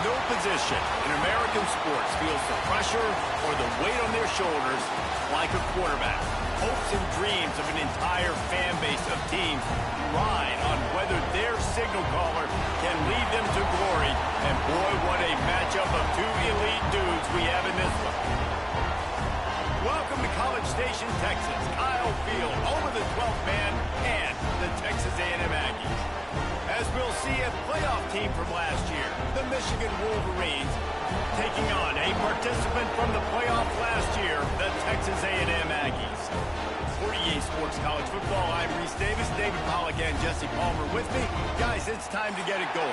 No position in American sports feels the pressure or the weight on their shoulders like a quarterback. Hopes and dreams of an entire fan base of teams ride on whether their signal caller can lead them to glory. And boy, what a matchup of two elite dudes we have in this one. Welcome to College Station, Texas. Kyle Field, over the 12th man, and the Texas A&M Aggies. As we'll see, a playoff team from last year, the Michigan Wolverines, taking on a participant from the playoff last year, the Texas A&M Aggies. For EA Sports College Football, I'm Reese Davis, David Pollack, and Jesse Palmer with me. Guys, it's time to get it going.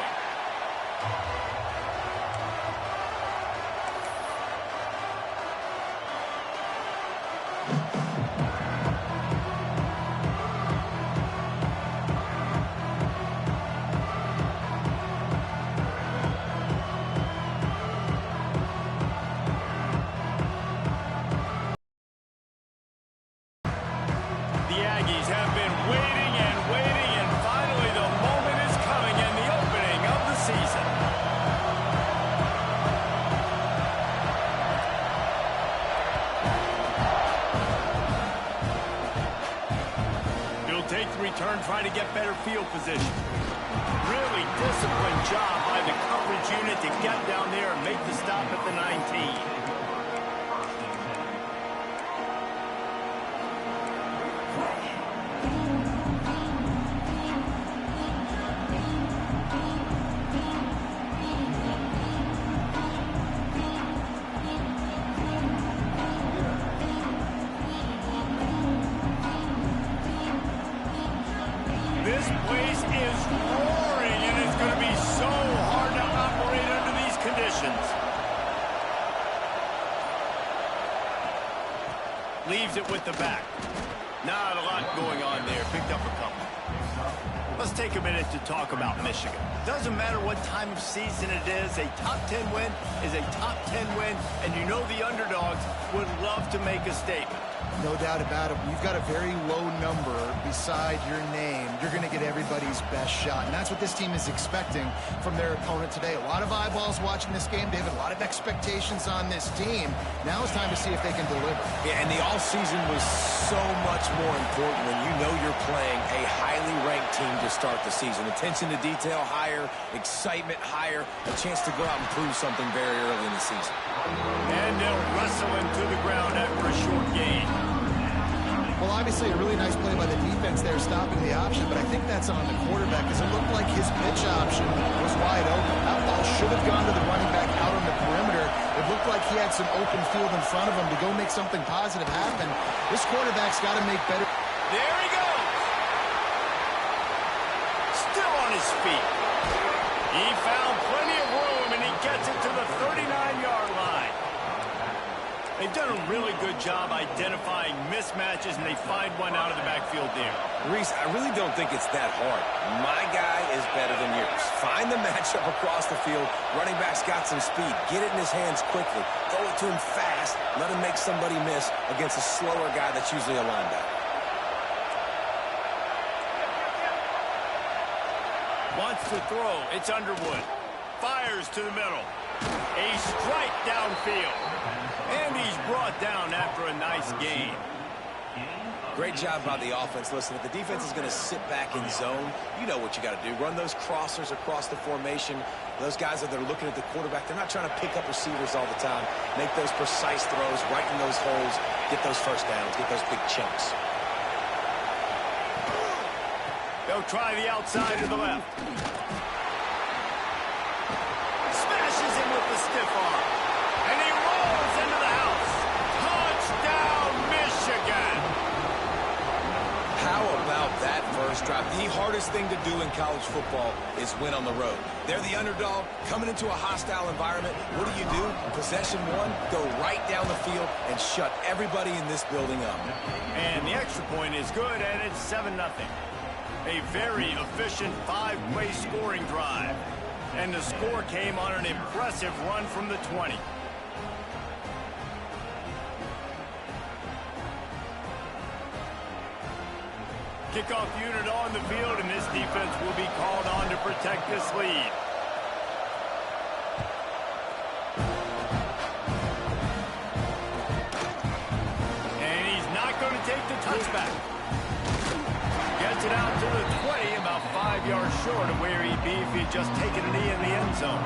The Aggies have been waiting and waiting, and finally the moment is coming in the opening of the season. He'll take the return, trying to get better field position. Really disciplined job by the coverage unit to get down there and make the stop at the 19. This place is roaring, and it's going to be so hard to operate under these conditions. Leaves it with the back. Not a lot going on there. Picked up a couple. Let's take a minute to talk about Michigan. Doesn't matter what time of season it is, a top 10 win is a top 10 win, and you know the underdogs would love to make a statement. No doubt about it. When you've got a very low number beside your name, you're going to get everybody's best shot. And that's what this team is expecting from their opponent today. A lot of eyeballs watching this game, David. A lot of expectations on this team. Now it's time to see if they can deliver. Yeah, and the offseason was so much more important when you know you're playing a highly ranked team to start the season. Attention to detail higher, excitement higher, a chance to go out and prove something very early in the season. And they'll wrestle him to the ground after a short gain. Well, obviously a really nice play by the defense there, stopping the option, but I think that's on the quarterback because it looked like his pitch option was wide open. That ball should have gone to the running back out on the perimeter. It looked like he had some open field in front of him to go make something positive happen. This quarterback's got to make better. There he goes. Still on his feet. He found plenty of room, and he gets it to the 39-yard line. They've done a really good job identifying mismatches, and they find one out of the backfield there. Reese, I really don't think it's that hard. My guy is better than yours. Find the matchup across the field. Running back's got some speed. Get it in his hands quickly. Throw it to him fast. Let him make somebody miss against a slower guy that's usually a linebacker. Wants to throw. It's Underwood. Fires to the middle. A strike downfield. And he's brought down after a nice gain. Great job by the offense. Listen, if the defense is going to sit back in zone, you know what you got to do. Run those crossers across the formation. Those guys that are looking at the quarterback, they're not trying to pick up receivers all the time. Make those precise throws, right in those holes, get those first downs, get those big chunks. They'll try the outside to the left. Smashes him with the stiff arm. And he rolls into the house. Touchdown, Michigan. How about that first drive? The hardest thing to do in college football is win on the road. They're the underdog coming into a hostile environment. What do? Possession one, go right down the field and shut everybody in this building up. And the extra point is good, and it's 7-0. A very efficient 5-play scoring drive. And the score came on an impressive run from the 20. Kickoff unit on the field, and this defense will be called on to protect this lead. And he's not going to take the touchback. Gets it out to the 20, about 5 yards short of where he'd be if he'd just taken a knee in the end zone.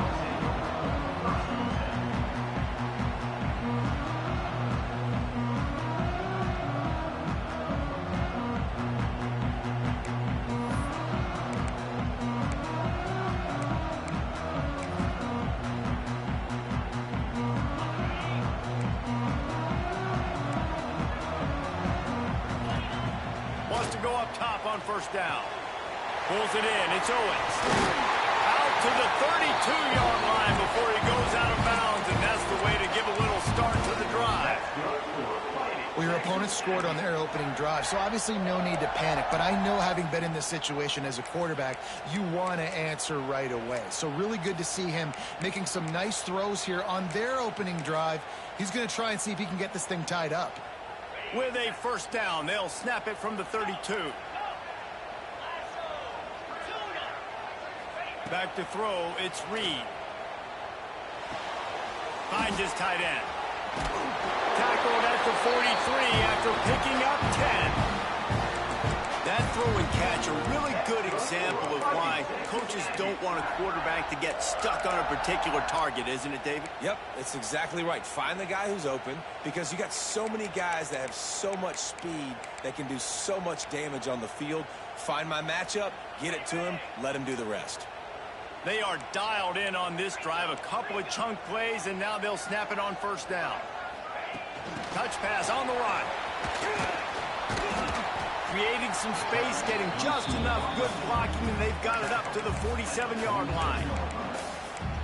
Wants to go up top on first down. Pulls it in. It's Owens. Out to the 32-yard line before he goes out of bounds, and that's the way to give a little start to the drive. Well, your opponent scored on their opening drive, so obviously no need to panic. But I know, having been in this situation as a quarterback, you want to answer right away. So really good to see him making some nice throws here on their opening drive. He's going to try and see if he can get this thing tied up. With a first down, they'll snap it from the 32. Back to throw, it's Reed. Finds his tight end. Tackled at the 43 after picking up 10. That throw and catch, a really good example of why coaches don't want a quarterback to get stuck on a particular target, isn't it, David? Yep, it's exactly right. Find the guy who's open, because you got so many guys that have so much speed that can do so much damage on the field. Find my matchup, get it to him, let him do the rest. They are dialed in on this drive, a couple of chunk plays, and now they'll snap it on first down. Touch pass on the run. Creating some space, getting just enough good blocking, and they've got it up to the 47-yard line.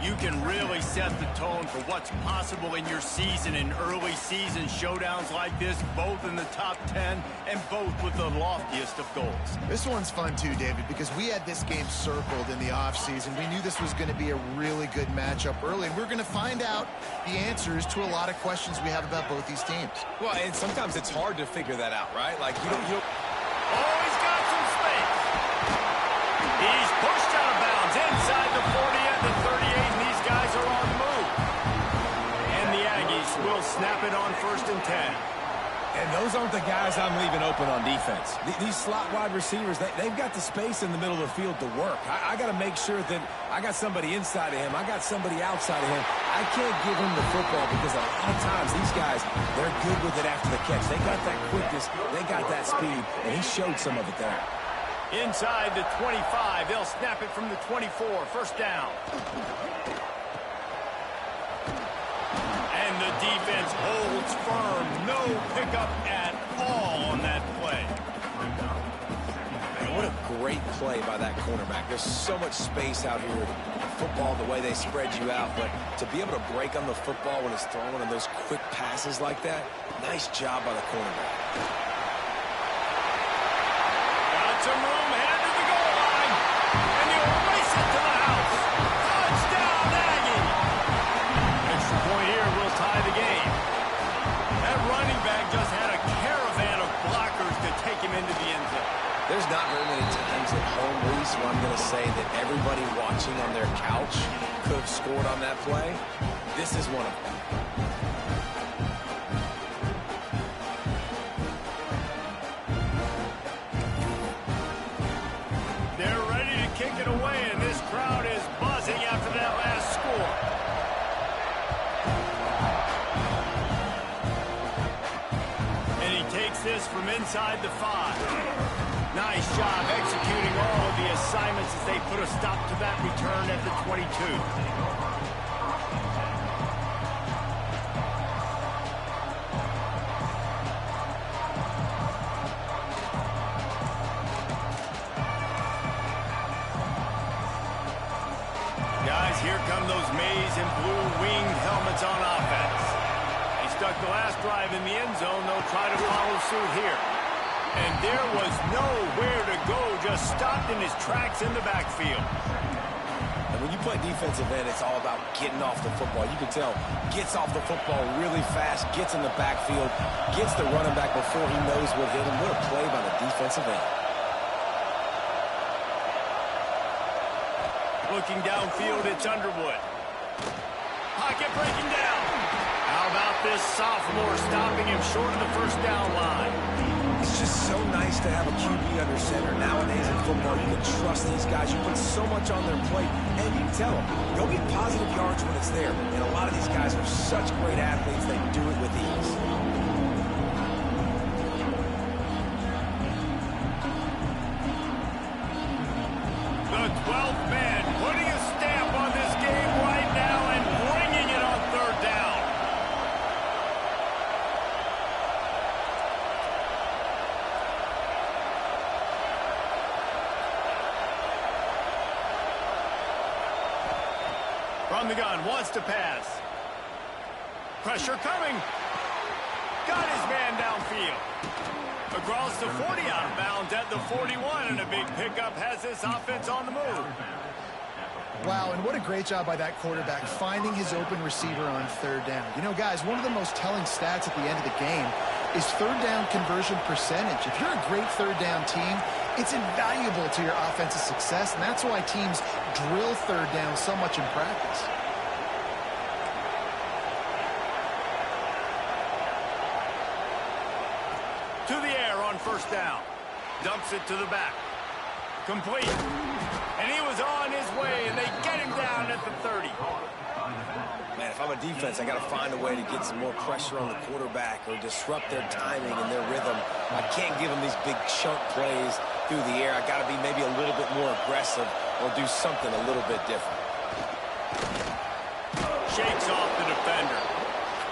You can really set the tone for what's possible in your season in early season showdowns like this, both in the top 10 and both with the loftiest of goals. This one's fun too, David, because we had this game circled in the offseason. We knew this was going to be a really good matchup early, and we're going to find out the answers to a lot of questions we have about both these teams. Well, and sometimes it's hard to figure that out, right? Like, you don't... Oh, he's got some space. He's pushed out of bounds inside the 40 at the 38, and these guys are on the move. And the Aggies will snap it on first and 10. And those aren't the guys I'm leaving open on defense. These slot wide receivers, they've got the space in the middle of the field to work. I got to make sure that I got somebody inside of him. I got somebody outside of him. I can't give him the football because a lot of times these guys, they're good with it after the catch. They got that quickness. They got that speed, and he showed some of it there. Inside the 25, they'll snap it from the 24, first down. And the defense holds firm. No pickup at all on that play. Man, what a great play by that cornerback. There's so much space out here. Football, the way they spread you out, but to be able to break on the football when it's thrown on those quick passes like that, nice job by the cornerback. Got some room, headed to the goal line, and he'll race it to the house. Touchdown, Aggie! Extra point here will tie the game. That running back just had a caravan of blockers to take him into the end zone. There's not very many times at home, Reese, where I'm going to say that everybody watching on their couch could have scored on that play. This is one of them. They're ready to kick it away, and this crowd is buzzing after that last score. And he takes this from inside the 5. Nice job executing all of the assignments as they put a stop to that return at the 22. Guys, here come those maize and blue winged helmets on offense. He stuck the last drive in the end zone. They'll try to follow suit here. And there was nowhere to go, just stopped in his tracks in the backfield. And when you play defensive end, it's all about getting off the football. You can tell, gets off the football really fast, gets in the backfield, gets the running back before he knows what hit him. What a play by the defensive end. Looking downfield, it's Underwood. Pocket breaking down. How about this sophomore stopping him short of the first down line? It's just so nice to have a QB under center. Nowadays in football, you can trust these guys. You put so much on their plate, and you tell them, go get positive yards when it's there. And a lot of these guys are such great athletes, they do it with ease. The 12th man putting a stamp on this game right now and bringing it on third down. From the gun, wants to pass. Pressure coming. Got his man downfield. Across the 40, out of bounds at the 41, and a big pickup has this offense on the move. Wow, and what a great job by that quarterback finding his open receiver on third down. You know, guys, one of the most telling stats at the end of the game is third down conversion percentage. If you're a great third down team, it's invaluable to your offensive success, and that's why teams drill third down so much in practice. To the air on first down. Dumps it to the back. Complete. And he was on his way, and they get him down at the 30. Man, if I'm a defense, I got to find a way to get some more pressure on the quarterback or disrupt their timing and their rhythm. I can't give them these big chunk plays through the air. I got to be maybe a little bit more aggressive or do something a little bit different. Shakes off the defender.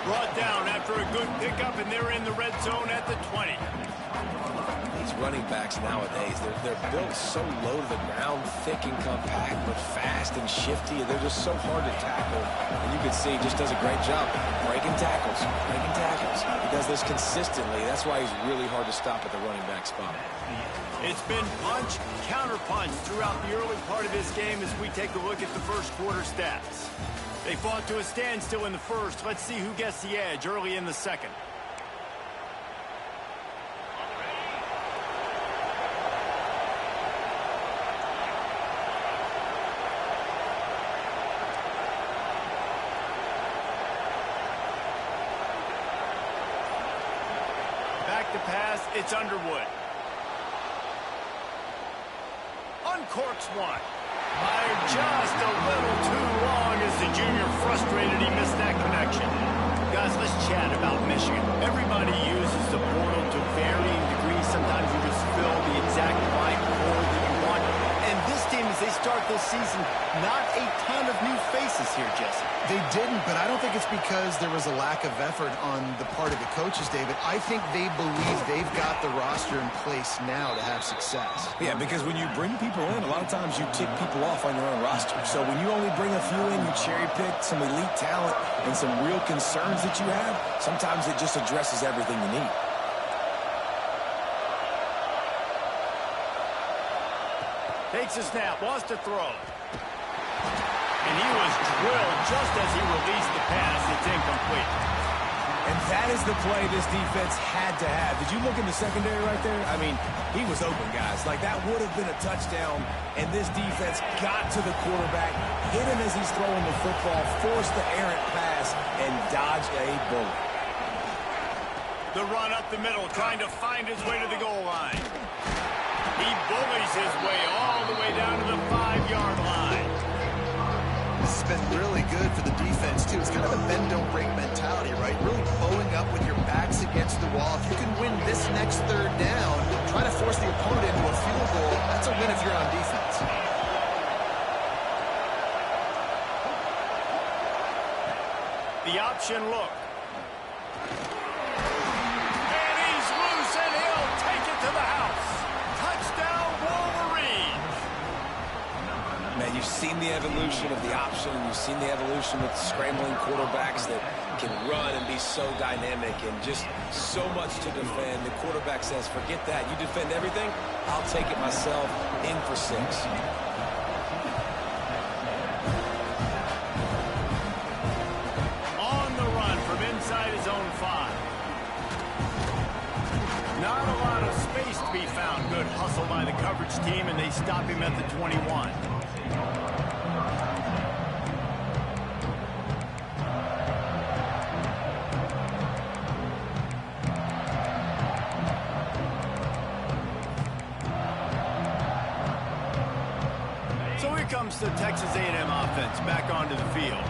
Brought down after a good pickup, and they're in the red zone at the 20. These running backs nowadays, they're built so low to the ground, thick and compact, but fast and shifty, and they're just so hard to tackle. And you can see he just does a great job breaking tackles, breaking tackles. He does this consistently. That's why he's really hard to stop at the running back spot. It's been punch, counter-punch throughout the early part of this game as we take a look at the first quarter stats. They fought to a standstill in the first. Let's see who gets the edge early in the second. Back to pass, it's Underwood. Uncorks one. Fired just a little too long as the junior frustrated he missed that connection. Guys, let's chat about Michigan. Everybody uses the portal to varying degrees. Sometimes you just fill the exact right hole that you want. And this team, as they start this season, not a ton of new faces here, Jesse. They didn't, but I don't think it's because there was a lack of effort on the part of the coaches, David. I think they believe they've got the roster in place now to have success. Yeah, because when you bring people in, a lot of times you tick people off on your own roster. So when you only bring a few in, you cherry pick some elite talent and some real concerns that you have, sometimes it just addresses everything you need. Takes a snap, wants to throw. And he was drilled just as he released the pass. It's incomplete. And that is the play this defense had to have. Did you look in the secondary right there? I mean, he was open, guys. Like, that would have been a touchdown, and this defense got to the quarterback, hit him as he's throwing the football, forced the errant pass, and dodged a bullet. The run up the middle, trying to find his way to the goal line. He bullies his way all the way down to the 5-yard line. This has been really good for the defense, too. It's kind of a bend-don't-break mentality, right? Really bowing up with your backs against the wall. If you can win this next third down, try to force the opponent into a field goal. That's a win if you're on defense. The option look. And he's loose, and he'll take it to the house. Touchdown, Wolverines. Man, you've seen the evolution of the option, and you've seen the evolution with scrambling quarterbacks that can run and be so dynamic and just so much to defend. The quarterback says, forget that. You defend everything, I'll take it myself. In for 6. On the run from inside his own 5. Not a lot of space to be found. Good hustle by the coverage team, and they stop him at the 21. So here comes the Texas A&M offense back onto the field.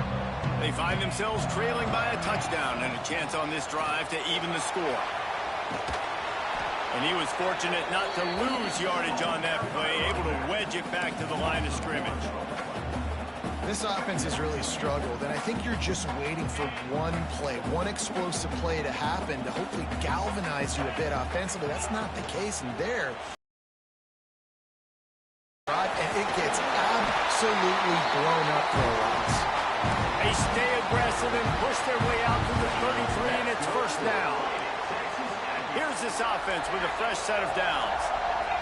They find themselves trailing by a touchdown and a chance on this drive to even the score. And he was fortunate not to lose yardage on that play, able to wedge it back to the line of scrimmage. This offense has really struggled, and I think you're just waiting for one play, one explosive play to happen to hopefully galvanize you a bit offensively. That's not the case in there. And it gets absolutely blown up for a loss. They stay aggressive and push their way out to the 33, and it's first down. Here's this offense with a fresh set of downs.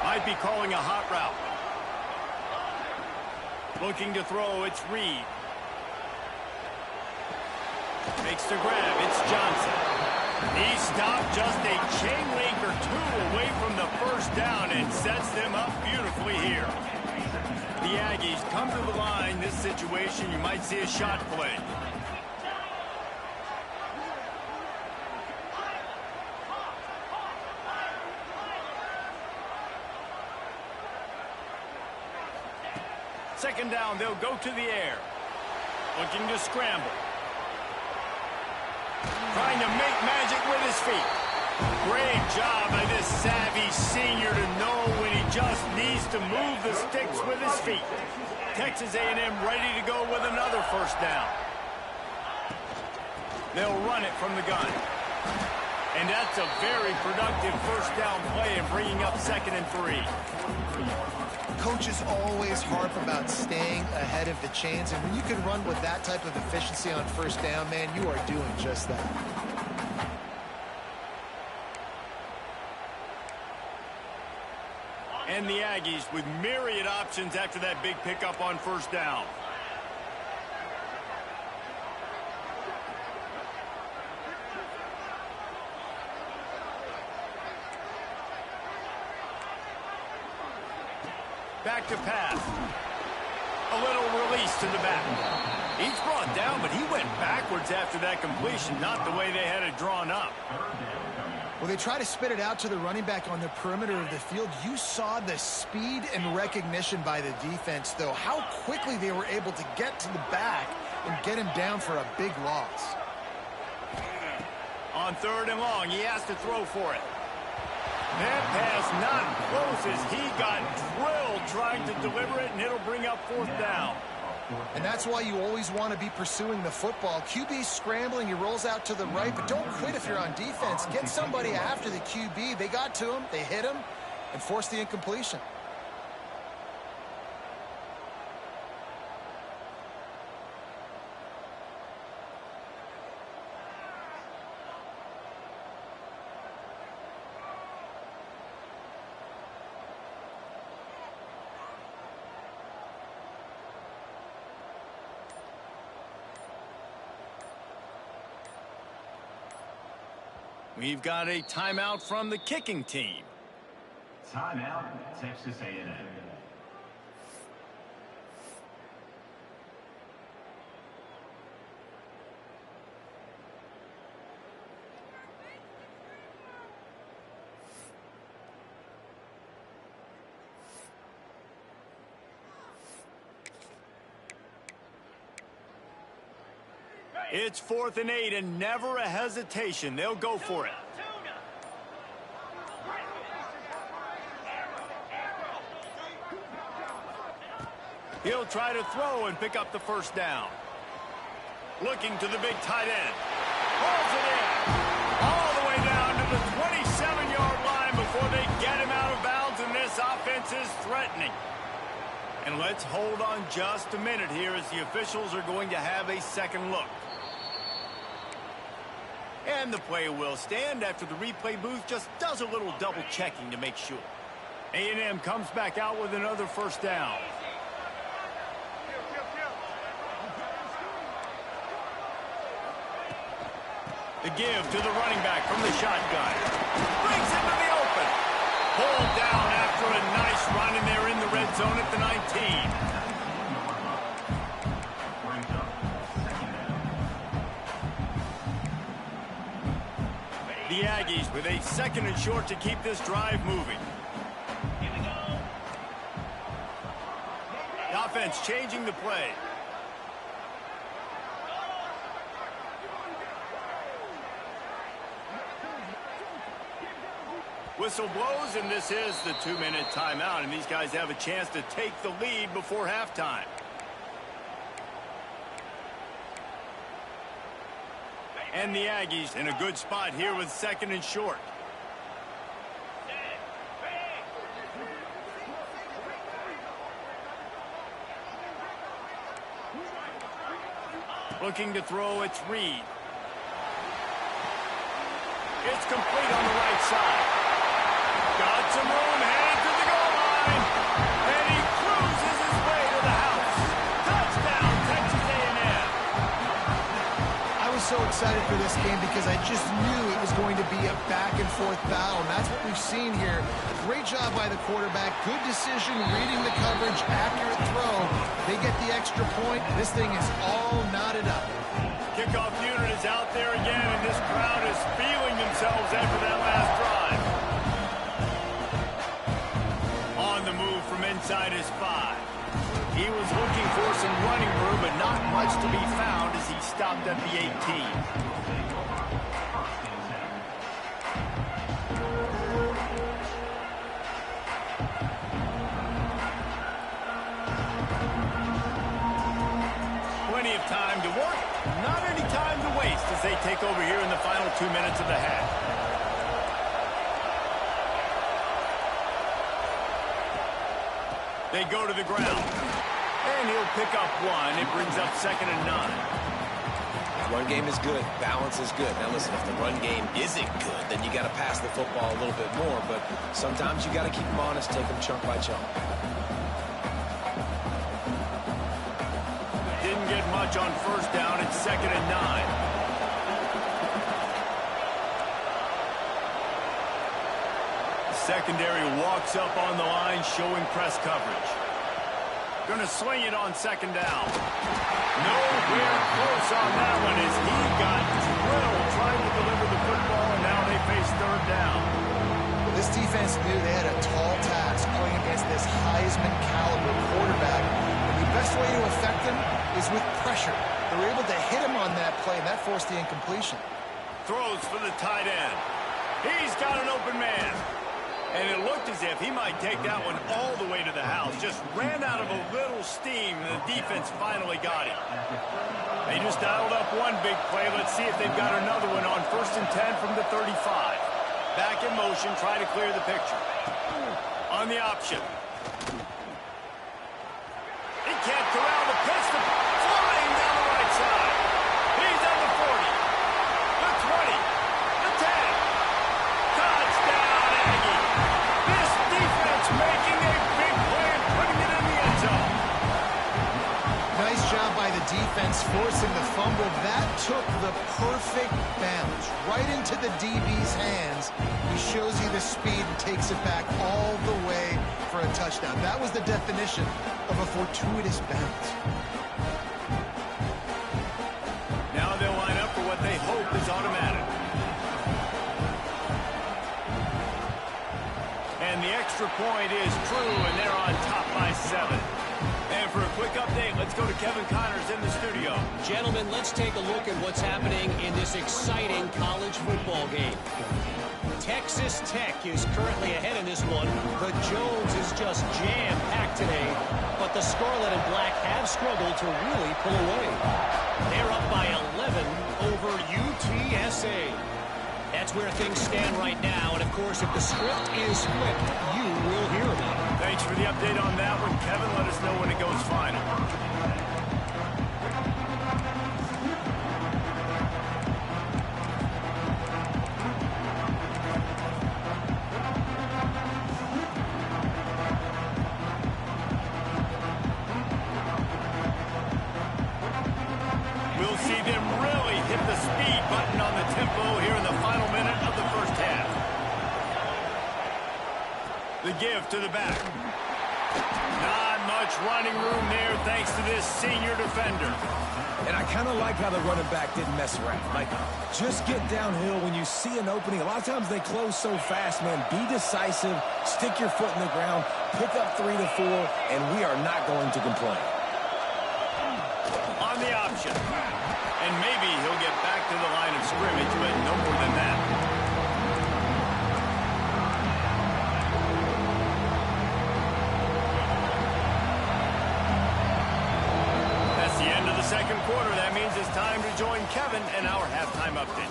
Might be calling a hot route. Looking to throw, it's Reed. Makes the grab, it's Johnson. He stopped just a chain link or 2 away from the first down and sets them up beautifully here. The Aggies come to the line. This situation, you might see a shot play. Second down, they'll go to the air. Looking to scramble. Trying to make magic with his feet. Great job by this savvy senior to know when he just needs to move the sticks with his feet. Texas A&M ready to go with another first down. They'll run it from the gun. And that's a very productive first down play in bringing up 2nd and 3. Coaches always harp about staying ahead of the chains, and when you can run with that type of efficiency on first down, man, you are doing just that. And the Aggies with myriad options after that big pickup on first down. Back to pass. A little release to the back. He's brought down, but he went backwards after that completion, not the way they had it drawn up. Well, they try to spit it out to the running back on the perimeter of the field. You saw the speed and recognition by the defense, though. How quickly they were able to get to the back and get him down for a big loss. On 3rd and long, he has to throw for it. That pass not close as he got drilled trying to deliver it, and it'll bring up 4th down. And that's why you always want to be pursuing the football. QB scrambling, he rolls out to the right, but don't quit if you're on defense. Get somebody after the QB. They got to him, they hit him, and forced the incompletion. We've got a timeout from the kicking team. Timeout, Texas A&M. It's 4th and 8 and never a hesitation. They'll go for it. He'll try to throw and pick up the first down. Looking to the big tight end. Pulls it in. All the way down to the 27-yard line before they get him out of bounds, and this offense is threatening. And let's hold on just a minute here as the officials are going to have a second look. And the play will stand after the replay booth just does a little double checking to make sure. A&M comes back out with another first down. The give to the running back from the shotgun. Brings it to the open. Pulled down after a nice run, and they're in the red zone at the 19. The Aggies with a second and short to keep this drive moving. The offense changing the play. Whistle blows, and this is the 2-minute timeout, and these guys have a chance to take the lead before halftime. And the Aggies in a good spot here with second and short. Looking to throw, it's Reed. It's complete on the right side. Got some room, headed to the goal line. And he cruises his way to the house. Touchdown, Texas A&M. I was so excited for this game because I just knew it was going to be a back-and-forth battle, and that's what we've seen here. Great job by the quarterback. Good decision, reading the coverage, accurate throw. They get the extra point. This thing is all knotted up. Kickoff unit is out there again, and this crowd is feeling themselves after that last drive. On the move from inside his 5. He was looking for some running room, but not much to be found as he stopped at the 18. Plenty of time to work, not any time to waste as they take over here in the final 2 minutes of the half. They go to the ground, and he'll pick up 1. It brings up 2nd and 9. The run game is good. Balance is good. Now listen, if the run game isn't good, then you got to pass the football a little bit more, but sometimes you got to keep them honest, take them chunk by chunk. Didn't get much on first down. It's 2nd and 9. Secondary walks up on the line, showing press coverage. Going to sling it on 2nd down. Nowhere close on that one as he got drilled trying to deliver the football, and now they face 3rd down. Well, this defense knew they had a tall task playing against this Heisman-caliber quarterback. And the best way to affect him is with pressure. They were able to hit him on that play, and that forced the incompletion. Throws for the tight end. He's got an open man. And it looked as if he might take that one all the way to the house. Just ran out of a little steam, and the defense finally got him. They just dialed up one big play. Let's see if they've got another one on 1st and 10 from the 35. Back in motion, try to clear the picture. On the option. He can't corral the pitch. Flying down the right side. He's on the 40. The 20. The 10. Touchdown, Aggie. This defense making a big play and putting it in the end zone. Nice job by the defense forcing the fumble. That took the perfect bounce right into the DB's hands. He shows you the speed and takes it back all the way for a touchdown. That was the definition of a fortuitous bounce. Now they'll line up for what they hope is automatic. And the extra point is true, and they're on top by 7. And time for a quick update. Let's go to Kevin Connors in the studio. Gentlemen, let's take a look at what's happening in this exciting college football game. Texas Tech is currently ahead in this one. The Jones is just jam-packed today, but the Scarlet and Black have struggled to really pull away. They're up by 11 over UTSA. That's where things stand right now, and of course, if the script is flipped, you will hear about it. Thanks for the update on that one, Kevin. Let us know when it goes final. We'll see them really hit the speed button on the tempo here in the final minute of the first half. The give to the back. Not much running room there thanks to this senior defender. And I kind of like how the running back didn't mess around. Like, just get downhill when you see an opening. A lot of times they close so fast, man. Be decisive, stick your foot in the ground, pick up 3 to 4, and we are not going to complain. On the option. And maybe he'll get back to the line of scrimmage, but no more than that. That's the end of the second quarter. That means it's time to join Kevin and our halftime update.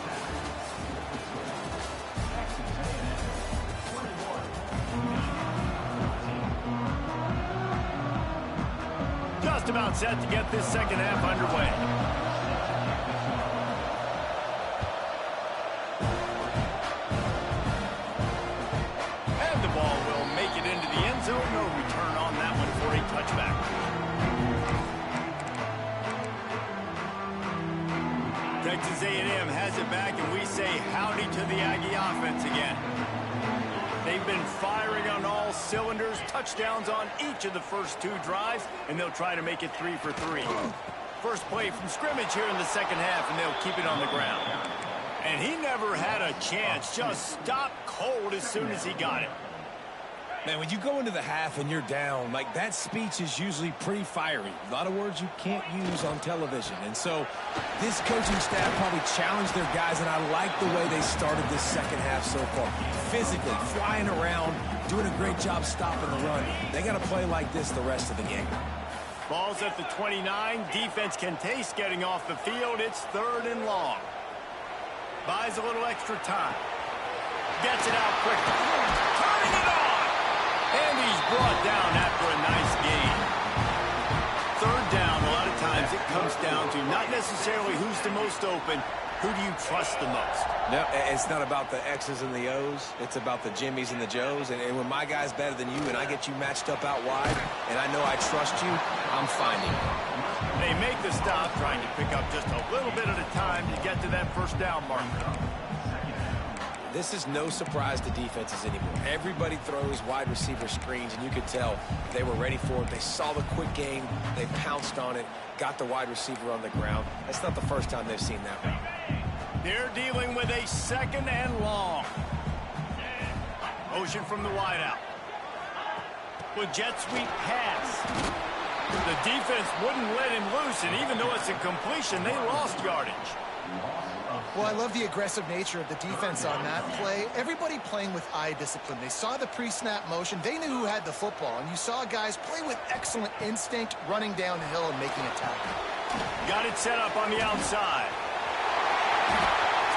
Just about set to get this second half underway. And the ball will make it into the end zone. No return on that one for a touchback. Texas A&M has it back, and we say howdy to the Aggie offense again. They've been firing on all cylinders, touchdowns on each of the first 2 drives, and they'll try to make it 3 for 3. First play from scrimmage here in the second half, and they'll keep it on the ground. And he never had a chance, just stopped cold as soon as he got it. Man, when you go into the half and you're down, like, that speech is usually pretty fiery. A lot of words you can't use on television. And so this coaching staff probably challenged their guys, and I like the way they started this second half so far. Physically, flying around, doing a great job stopping the run. They got to play like this the rest of the game. Ball's at the 29. Defense can taste getting off the field. It's 3rd and long. Buys a little extra time. Gets it out quickly. Turning it on! And he's brought down after a nice gain. 3rd down, a lot of times it comes down to not necessarily who's the most open, who do you trust the most? No, it's not about the X's and the O's. It's about the Jimmys and the Joes. And when my guy's better than you and I get you matched up out wide, and I know I trust you, I'm finding it. They make the stop, trying to pick up just a little bit at a time to get to that first down marker. This is no surprise to defenses anymore. Everybody throws wide receiver screens, and you could tell they were ready for it. They saw the quick game. They pounced on it, got the wide receiver on the ground. That's not the first time they've seen that one. They're dealing with a 2nd and long. Motion from the wideout. With jet sweep pass. The defense wouldn't let him loose, and even though it's a completion, they lost yardage. Well, I love the aggressive nature of the defense on that play. Everybody playing with eye discipline. They saw the pre-snap motion. They knew who had the football. And you saw guys play with excellent instinct, running down the hill and making a tackle. Got it set up on the outside.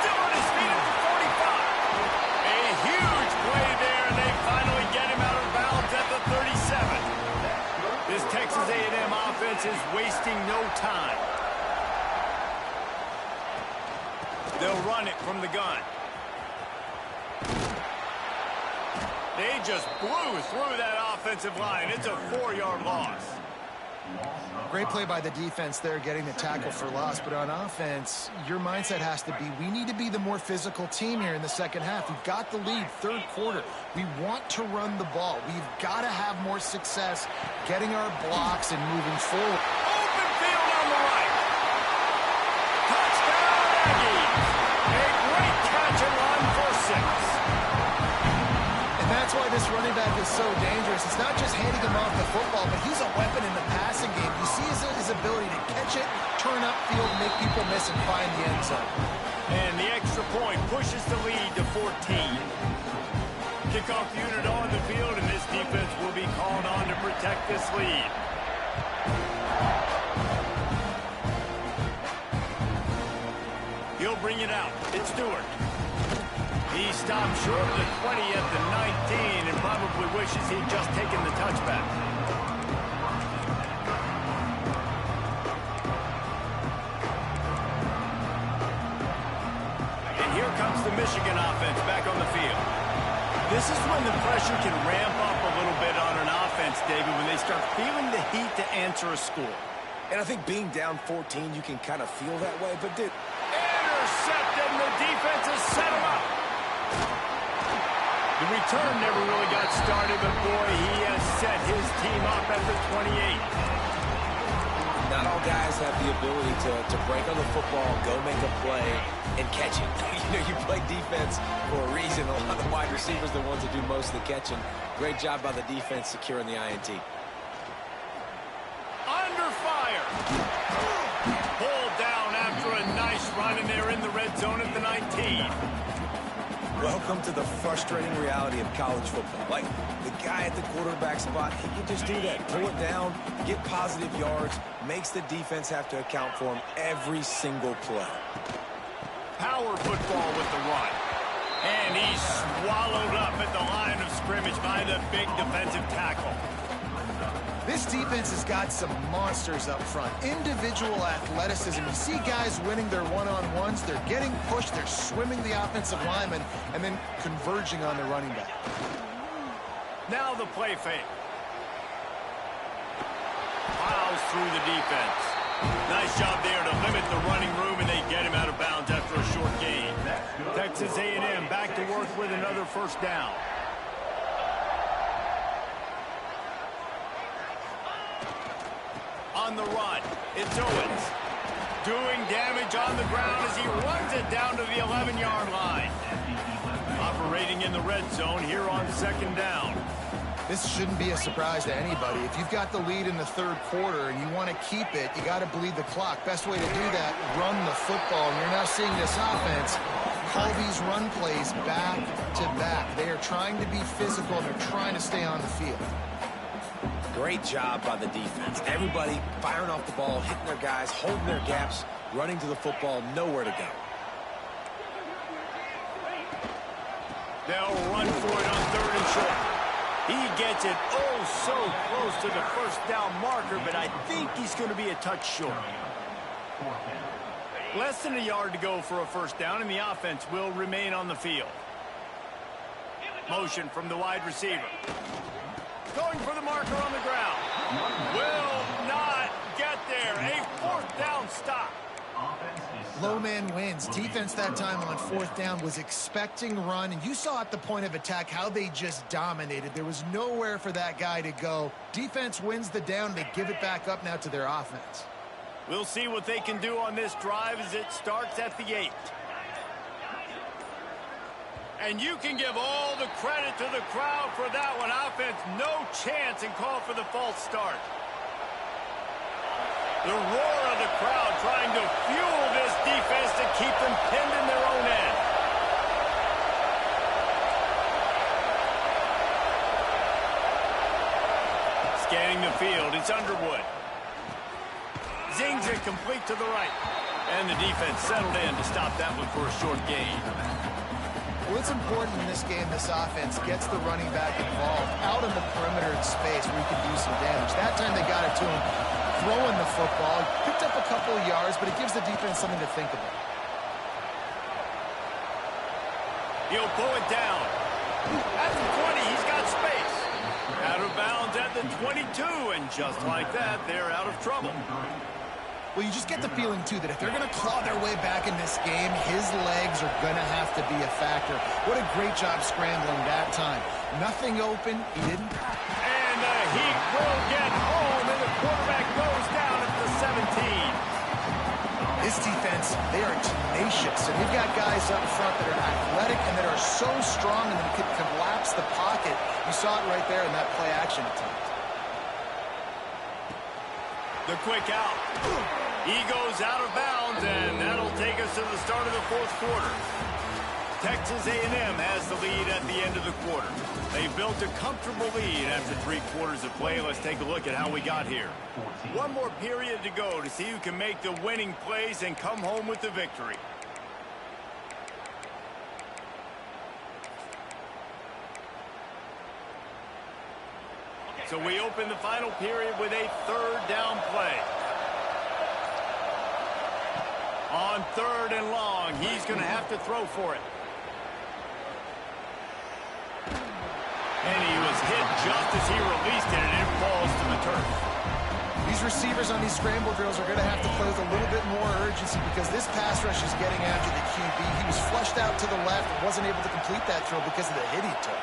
Still on his feet at the 45. A huge play there, and they finally get him out of bounds at the 37. This Texas A&M offense is wasting no time. They'll run it from the gun. They just blew through that offensive line. It's a 4-yard loss. Great play by the defense there, getting the tackle for loss. But on offense, your mindset has to be, we need to be the more physical team here in the second half. We've got the lead, 3rd quarter. We want to run the ball. We've got to have more success getting our blocks and moving forward. Open field on the right. Touchdown, Aggies. A great catch and run for 6. And that's that's why this running back is so dangerous. It's not just handing him off the football, but he's a weapon in the passing game. You see his ability to catch it, turn upfield, make people miss, and find the end zone. And the extra point pushes the lead to 14. Kickoff unit on the field, and this defense will be called on to protect this lead. He'll bring it out. It's Stewart. He stopped short of the 20 at the 19 and probably wishes he'd just taken the touchback. And here comes the Michigan offense back on the field. This is when the pressure can ramp up a little bit on an offense, David, when they start feeling the heat to answer a score. And I think being down 14, you can kind of feel that way, but dude... Intercepted, and the defense has set him up. The return never really got started, but boy, he has set his team up at the 28. Not all guys have the ability to break on the football, go make a play, and catch it. You play defense for a reason. A lot of the wide receivers are the ones that do most of the catching. Great job by the defense securing the INT. Under fire. Pulled down after a nice run, and they're in the red zone at the 19. Welcome to the frustrating reality of college football. Like, the guy at the quarterback spot, he can just do that. Pull it down, get positive yards, makes the defense have to account for him every single play. Power football with the run. And he's swallowed up at the line of scrimmage by the big defensive tackle. This defense has got some monsters up front. Individual athleticism. You see guys winning their one-on-ones. They're getting pushed. They're swimming the offensive lineman and then converging on the running back. Now the play fake. Plows through the defense. Nice job there to limit the running room, and they get him out of bounds after a short gain. Texas A&M back to work with another first down. On the run, it's Owens. Doing damage on the ground as he runs it down to the 11-yard line. Operating in the red zone here on second down. This shouldn't be a surprise to anybody. If you've got the lead in the third quarter and you want to keep it, you got to bleed the clock. Best way to do that, run the football. And you're now seeing this offense call these run plays back to back. They are trying to be physical, and they're trying to stay on the field. Great job by the defense. Everybody firing off the ball, hitting their guys, holding their gaps, running to the football, nowhere to go. They'll run for it on third and short. He gets it oh so close to the first down marker, but I think he's going to be a touch short. Less than a yard to go for a first down, and the offense will remain on the field. Motion from the wide receiver. Going for the marker on the ground. Will not get there. A fourth down stop. Low man wins. Defense that time on fourth down was expecting run, and you saw at the point of attack how they just dominated. There was nowhere for that guy to go. Defense wins the down. They give it back up now to their offense. We'll see what they can do on this drive as it starts at the 8. And you can give all the credit to the crowd for that one. Offense, no chance, and call for the false start. The roar of the crowd trying to fuel this defense to keep them pinned in their own end. Scanning the field, it's Underwood. Zings it complete to the right. And the defense settled in to stop that one for a short gain. Well, it's important in this game this offense gets the running back involved out in the perimeter in space where he can do some damage. That time they got it to him throwing the football. Picked up a couple of yards, but it gives the defense something to think about. He'll pull it down. At the 20, he's got space. Out of bounds at the 22, and just like that, they're out of trouble. Well, you just get the feeling, too, that if they're going to claw their way back in this game, his legs are going to have to be a factor. What a great job scrambling that time. Nothing open. He didn't. And the Heat will get home, and the quarterback goes down at the 17. This defense, they are tenacious, and they've got guys up front that are athletic and that are so strong and that can collapse the pocket. You saw it right there in that play action attempt. The quick out. He goes out of bounds, and that'll take us to the start of the fourth quarter. Texas A&M has the lead at the end of the quarter. They built a comfortable lead after 3 quarters of play. Let's take a look at how we got here. One more period to go to see who can make the winning plays and come home with the victory. So we open the final period with a 3rd down play. On 3rd and long, he's going to have to throw for it. And he was hit just as he released it, and it falls to the turf. These receivers on these scramble drills are going to have to play with a little bit more urgency because this pass rush is getting after the QB. He was flushed out to the left and wasn't able to complete that throw because of the hit he took.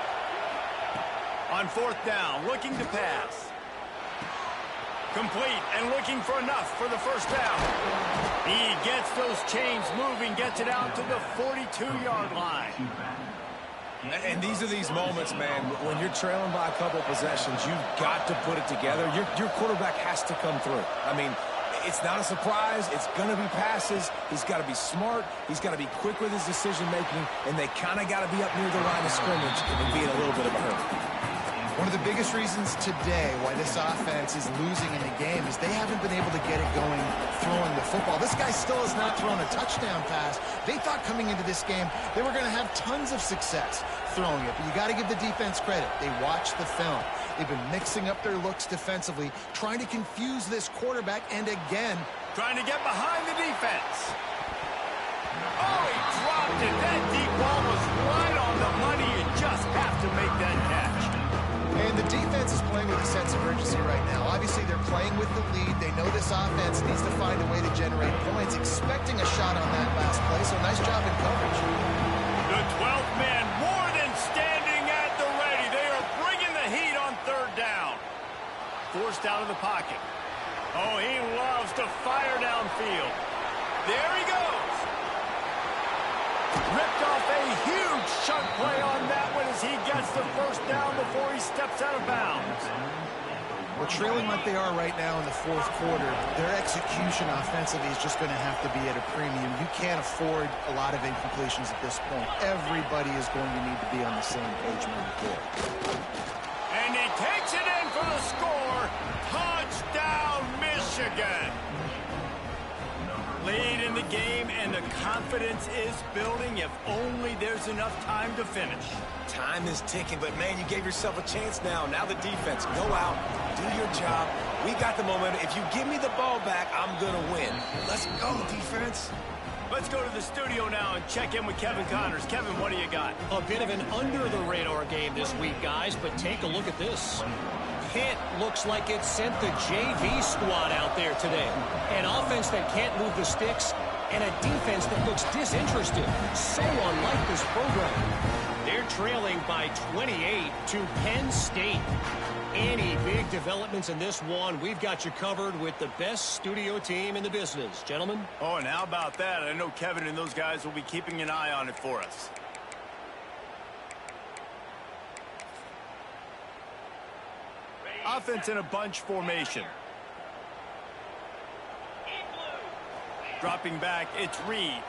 On 4th down, looking to pass. Complete and looking for enough for the 1st down. He gets those chains moving, gets it out to the 42-yard line. And these are these moments, man, when you're trailing by a couple possessions, you've got to put it together. Your quarterback has to come through. I mean, it's not a surprise. It's going to be passes. He's got to be smart. He's got to be quick with his decision-making, and they kind of got to be up near the line of scrimmage and be in a little bit of a hurry. One of the biggest reasons today why this offense is losing in the game is they haven't been able to get it going throwing the football. This guy still has not thrown a touchdown pass. They thought coming into this game they were going to have tons of success throwing it, but you got to give the defense credit. They watched the film. They've been mixing up their looks defensively, trying to confuse this quarterback, and again, trying to get behind the defense. Oh, he dropped it. That deep ball was right on the money. You just have to make that catch. And the defense is playing with a sense of urgency right now. Obviously, they're playing with the lead. They know this offense needs to find a way to generate points, expecting a shot on that last play, so nice job in coverage. The 12th man more than standing at the ready. They are bringing the heat on 3rd down. Forced out of the pocket. Oh, he loves to fire downfield. There he goes. Ripped off a huge chunk play on that one as he gets the 1st down before he steps out of bounds. Well, trailing like they are right now in the 4th quarter, their execution offensively is just going to have to be at a premium. You can't afford a lot of incompletions at this point. Everybody is going to need to be on the same page moving forward. And he takes it in for the score. Touchdown, Michigan. Lead in the game, and the confidence is building if only there's enough time to finish. Time is ticking, but, man, you gave yourself a chance now. Now the defense, go out, do your job. We got the momentum. If you give me the ball back, I'm going to win. Let's go, defense. Let's go to the studio now and check in with Kevin Connors. Kevin, what do you got? A bit of an under-the-radar game this week, guys, but take a look at this. Pitt looks like it sent the JV squad out there today. An offense that can't move the sticks and a defense that looks disinterested. So unlike this program. They're trailing by 28 to Penn State. Any big developments in this one, we've got you covered with the best studio team in the business. Gentlemen? Oh, and how about that? I know Kevin and those guys will be keeping an eye on it for us. Offense in a bunch formation. Dropping back, it's Reed.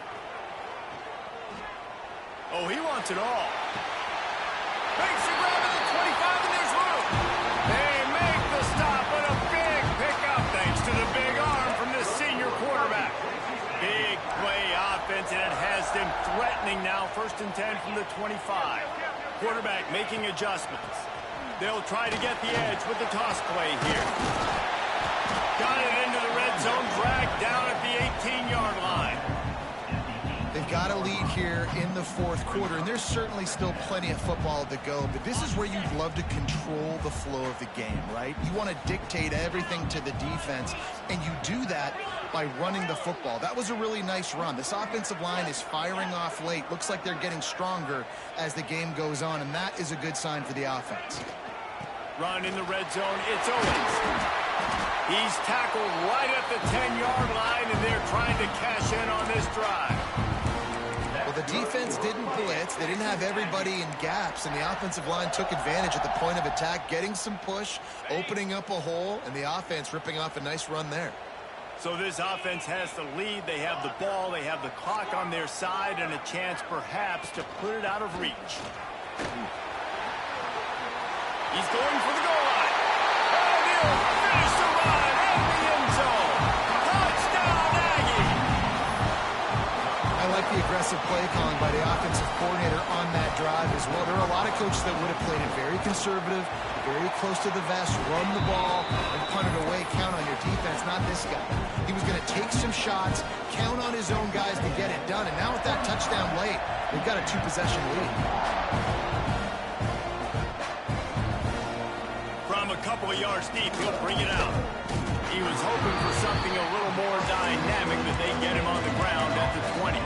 Oh, he wants it all. Makes the grab at the 25, and there's room. They make the stop, but a big pickup thanks to the big arm from this senior quarterback. Big play offense, and it has them threatening now. 1st and 10 from the 25. Quarterback making adjustments. They'll try to get the edge with the toss play here. Got it into the red zone, dragged down at the 18-yard line. They've got a lead here in the 4th quarter, and there's certainly still plenty of football to go, but this is where you'd love to control the flow of the game, right? You want to dictate everything to the defense, and you do that by running the football. That was a really nice run. This offensive line is firing off late. Looks like they're getting stronger as the game goes on, and that is a good sign for the offense. Run in the red zone, it's Owens. He's tackled right at the 10-yard line, and they're trying to cash in on this drive. Well, the defense didn't blitz. They didn't have everybody in gaps, and the offensive line took advantage at the point of attack, getting some push, opening up a hole, and the offense ripping off a nice run there. So this offense has the lead. They have the ball. They have the clock on their side and a chance perhaps to put it out of reach. He's going for the goal line. And he'll finish the run in the end zone. Touchdown, Aggie! I like the aggressive play calling by the offensive coordinator on that drive as well. There are a lot of coaches that would have played it very conservative, very close to the vest, run the ball, and punt it away, count on your defense, not this guy. He was going to take some shots, count on his own guys to get it done, and now with that touchdown late, they've got a 2-possession lead. From a couple of yards deep, he'll bring it out. He was hoping for something a little more dynamic, but they get him on the ground at the 20.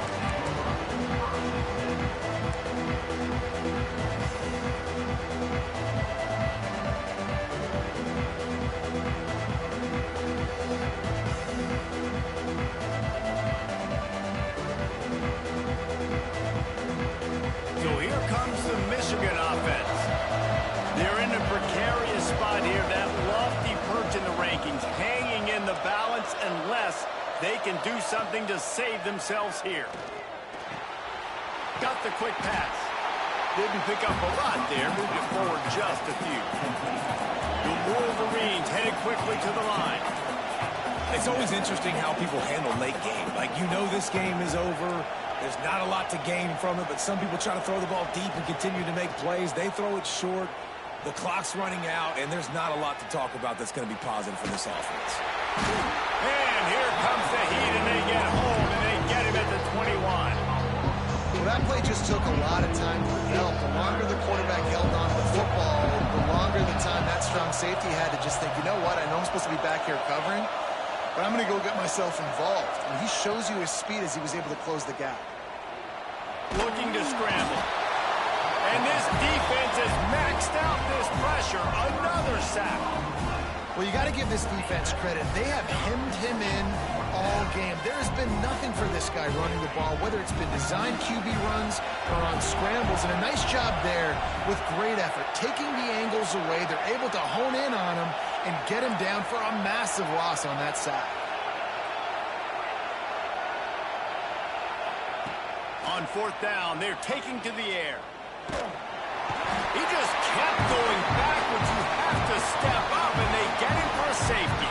So here comes the Michigan offense. They're in a precarious spot here, that lofty perch in the rankings, hanging in the balance unless they can do something to save themselves here. Got the quick pass. Didn't pick up a lot there, moved it forward just a few. The Wolverines headed quickly to the line. It's always interesting how people handle late game. Like, you know this game is over. There's not a lot to gain from it, but some people try to throw the ball deep and continue to make plays. They throw it short. The clock's running out, and there's not a lot to talk about that's going to be positive for this offense. And here comes the heat, and they get home, and they get him at the 21. Well, that play just took a lot of time to develop. The longer the quarterback held on to the football, the longer the time that strong safety had to just think, you know what, I know I'm supposed to be back here covering, but I'm going to go get myself involved. And he shows you his speed as he was able to close the gap. Looking to scramble. And this defense has maxed out this pressure. Another sack. Well, you got to give this defense credit. They have hemmed him in all game. There has been nothing for this guy running the ball, whether it's been designed QB runs or on scrambles. And a nice job there with great effort. Taking the angles away, they're able to hone in on him and get him down for a massive loss on that sack. On fourth down, they're taking to the air. He just kept going backwards. You have to step up, and they get him for a safety.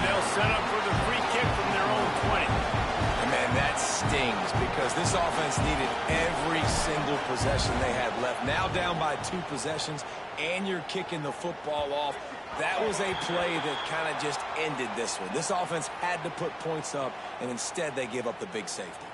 They'll set up for the free kick from their own 20. And man, that stings because this offense needed every single possession they had left. Now down by 2 possessions, and you're kicking the football off. That was a play that kind of just ended this one. This offense had to put points up, and instead they give up the big safety.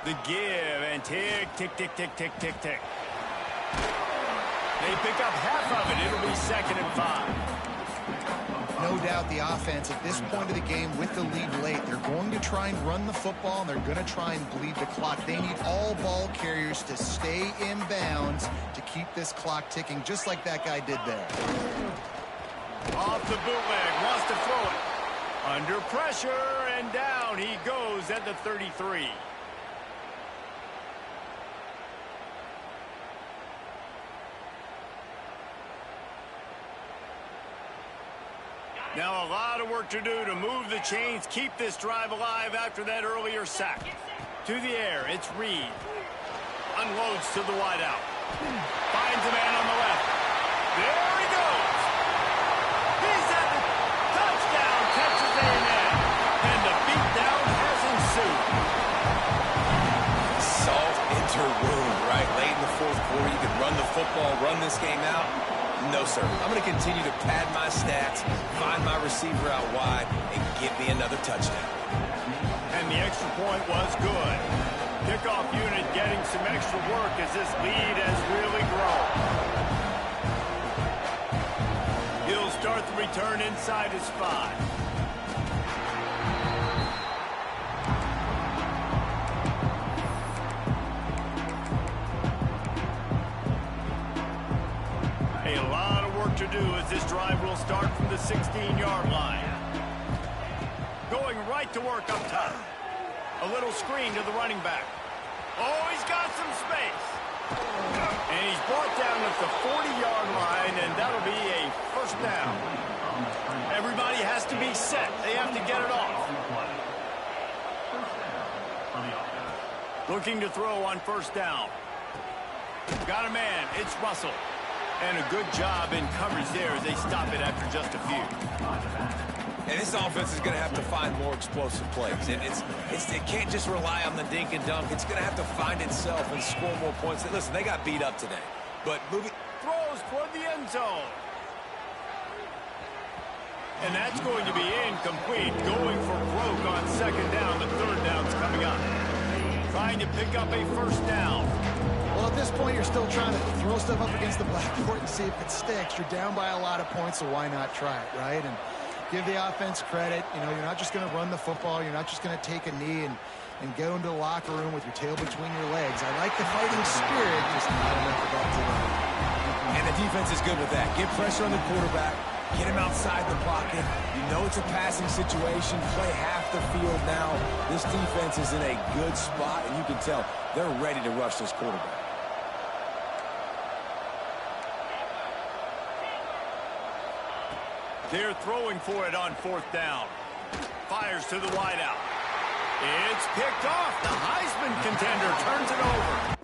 The give, and tick, tick, tick, tick, tick, tick, tick. They pick up half of it. It'll be 2nd and 5. No doubt the offense at this point of the game with the lead late, they're going to try and run the football, and they're going to try and bleed the clock. They need all ball carriers to stay in bounds to keep this clock ticking, just like that guy did there. Off the bootleg, wants to throw it. Under pressure, and down he goes at the 33. Now a lot of work to do to move the chains, keep this drive alive after that earlier sack. To the air, it's Reed. Unloads to the wideout. Finds a man on the left. There he goes. He's at the touchdown, Texas A&M. And the beatdown has ensued. Salt entered wound, right? Late in the 4th quarter, you could run the football, run this game out. No, sir. I'm going to continue to pad my stats, find my receiver out wide, and give me another touchdown. And the extra point was good. Kickoff unit getting some extra work as this lead has really grown. start the return inside his 5. A lot of work to do as this drive will start from the 16-yard line. Going right to work up top. A little screen to the running back. Oh, he's got some space. And he's brought down at the 40-yard line, and that'll be a first down. Everybody has to be set. They have to get it off. Looking to throw on first down. Got a man. It's Russell. And a good job in coverage there as they stop it after just a few. And this offense is going to have to find more explosive plays. And it can't just rely on the dink and dunk. It's going to have to find itself and score more points. Listen, they got beat up today. But moving... Throws toward the end zone. And that's going to be incomplete. Going for broke on second down. The third down's coming up. Trying to pick up a first down. Well, at this point, you're still trying to throw stuff up against the blackboard and see if it sticks. You're down by a lot of points, so why not try it, right? And give the offense credit. You know, you're not just going to run the football. You're not just going to take a knee and go into the locker room with your tail between your legs. I like the fighting spirit, just not enough of that today. And the defense is good with that. Get pressure on the quarterback. Get him outside the pocket. You know it's a passing situation. Play half the field now. This defense is in a good spot, and you can tell they're ready to rush this quarterback. They're throwing for it on fourth down. Fires to the wideout. It's picked off. The Heisman contender turns it over.